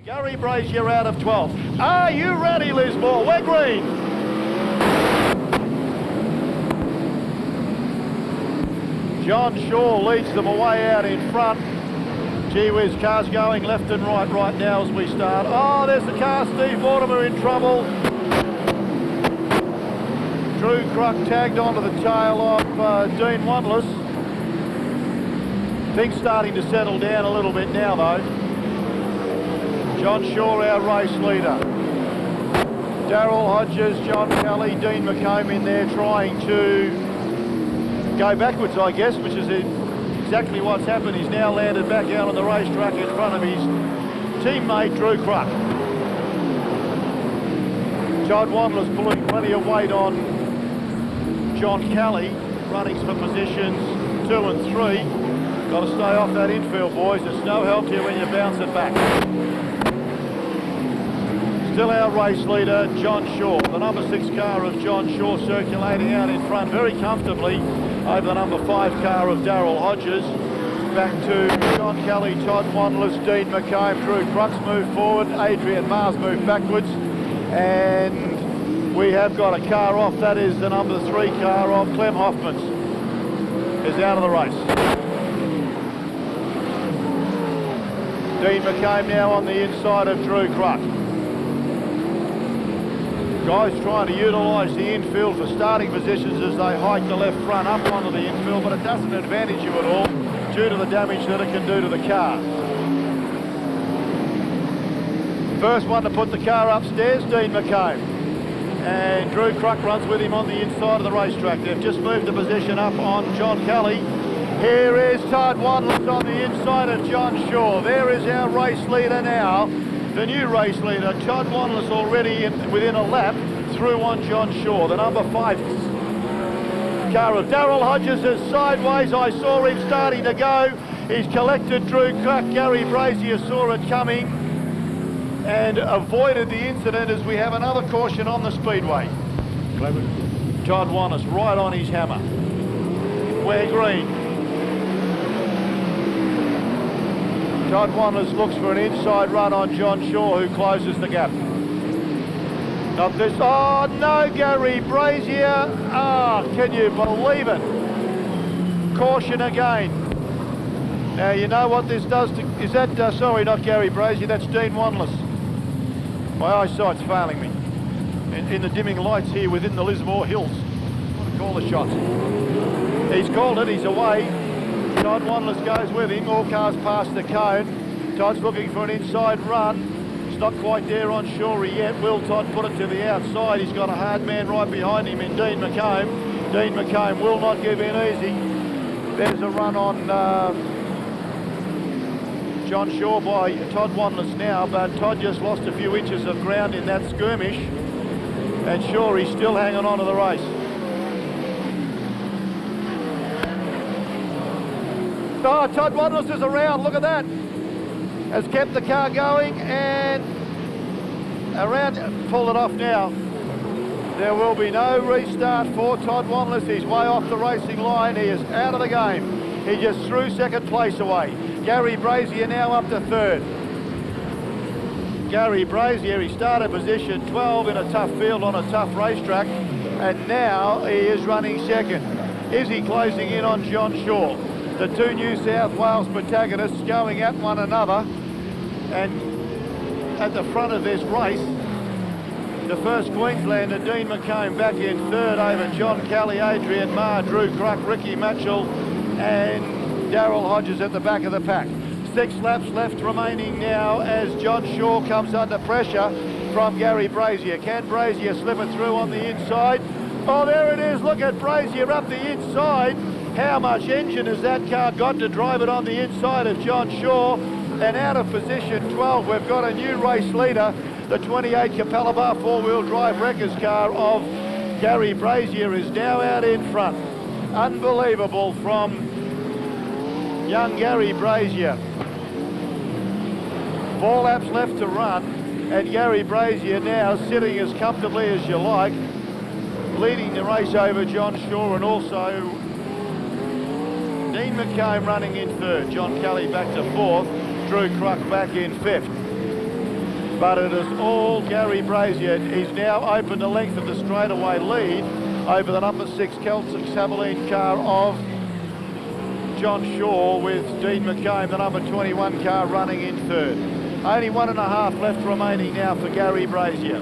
Garry Brazier out of 12. Are you ready, Lismore? We're green. John Shaw leads them away out in front. Gee whiz, cars going left and right now as we start. Oh, there's the car. Steve Mortimer in trouble. Drew Cruck tagged onto the tail of Dean Wanless. Things starting to settle down a little bit now, though. John Shaw, our race leader. Darryl Hodges, John Kelly, Dean McComb in there trying to go backwards, I guess, which is exactly what's happened. He's now landed back out on the racetrack in front of his teammate, Drew Cruck. Todd Wanless pulling plenty of weight on John Kelly, running for positions 2 and 3. Got to stay off that infield, boys. It's no help to you when you bounce it back. Still our race leader, John Shaw. The number 6 car of John Shaw circulating out in front very comfortably over the number 5 car of Darryl Hodges. Back to John Kelly, Todd Wanless, Dean McComb, Drew Crux move forward, Adrian Mars move backwards. And we have got a car off. That is the number 3 car of Clem Hoffmans. Is out of the race. Dean McComb now on the inside of Drew Cruck. Guys trying to utilise the infield for starting positions as they hike the left front up onto the infield, but it doesn't advantage you at all due to the damage that it can do to the car. First one to put the car upstairs, Dean McComb. And Drew Cruck runs with him on the inside of the racetrack. They've just moved the position up on John Kelly. Here is Todd Wanless on the inside of John Shaw. There is our race leader now. The new race leader, Todd Wanless, already within a lap through on John Shaw. The number 5 car of Darryl Hodges is sideways. I saw him starting to go. He's collected Drew Cruck. Garry Brazier saw it coming and avoided the incident as we have another caution on the speedway. Todd Wanless right on his hammer. We're green. Todd Wanless looks for an inside run on John Shaw, who closes the gap. Not this. Oh no, Garry Brazier. Ah, can you believe it? Caution again. Now you know what this does to. Is that sorry, not Garry Brazier? That's Dean Wanless. My eyesight's failing me. In the dimming lights here within the Lismore Hills. What to call the shots? He's called it. He's away. Todd Wanless goes with him. All cars past the cone. Todd's looking for an inside run. He's not quite there on Shawry yet. Will Todd put it to the outside? He's got a hard man right behind him in Dean McComb. Dean McComb will not give in easy. There's a run on John Shaw by Todd Wanless now, but Todd just lost a few inches of ground in that skirmish. And Shawry's still hanging on to the race. Oh, Todd Wanless is around, look at that. Has kept the car going and around, pulled it off now. There will be no restart for Todd Wanless. He's way off the racing line. He is out of the game. He just threw second place away. Garry Brazier now up to 3rd. Garry Brazier, he started position 12 in a tough field on a tough racetrack, and now he is running 2nd. Is he closing in on John Shaw? The 2 New South Wales protagonists going at one another, and at the front of this race, the first Queenslander, Dean McComb, back in 3rd over John Kelly, Adrian Marr, Drew Cruck, Ricky Matchell and Darryl Hodges at the back of the pack. 6 laps left remaining now as John Shaw comes under pressure from Garry Brazier. Can Brazier slip it through on the inside? Oh, there it is. Look at Brazier up the inside. How much engine has that car got to drive it on the inside of John Shaw? And out of position 12, we've got a new race leader. The 28 Capella Bar 4-wheel drive wreckers car of Garry Brazier is now out in front. Unbelievable from young Garry Brazier. 4 laps left to run, and Garry Brazier now sitting as comfortably as you like, leading the race over John Shaw, and also Dean McComb running in 3rd. John Kelly back to 4th. Drew Cruck back in 5th. but it is all Garry Brazier. He's now opened the length of the straightaway lead over the number 6 Celtic Savaline car of John Shaw, with Dean McComb, the number 21 car, running in third. Only 1.5 left remaining now for Garry Brazier.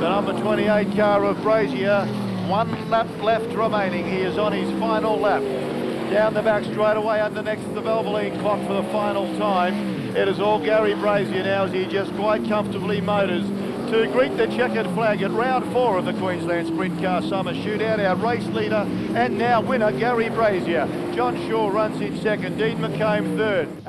The number 28 car of Brazier, 1 lap left remaining. He is on his final lap. Down the back straightaway underneath the Valvoline clock for the final time. It is all Garry Brazier now, as he just quite comfortably motors to greet the checkered flag at round 4 of the Queensland Sprint Car Summer Shootout. Our race leader and now winner, Garry Brazier. John Shaw runs in second, Dean McComb third.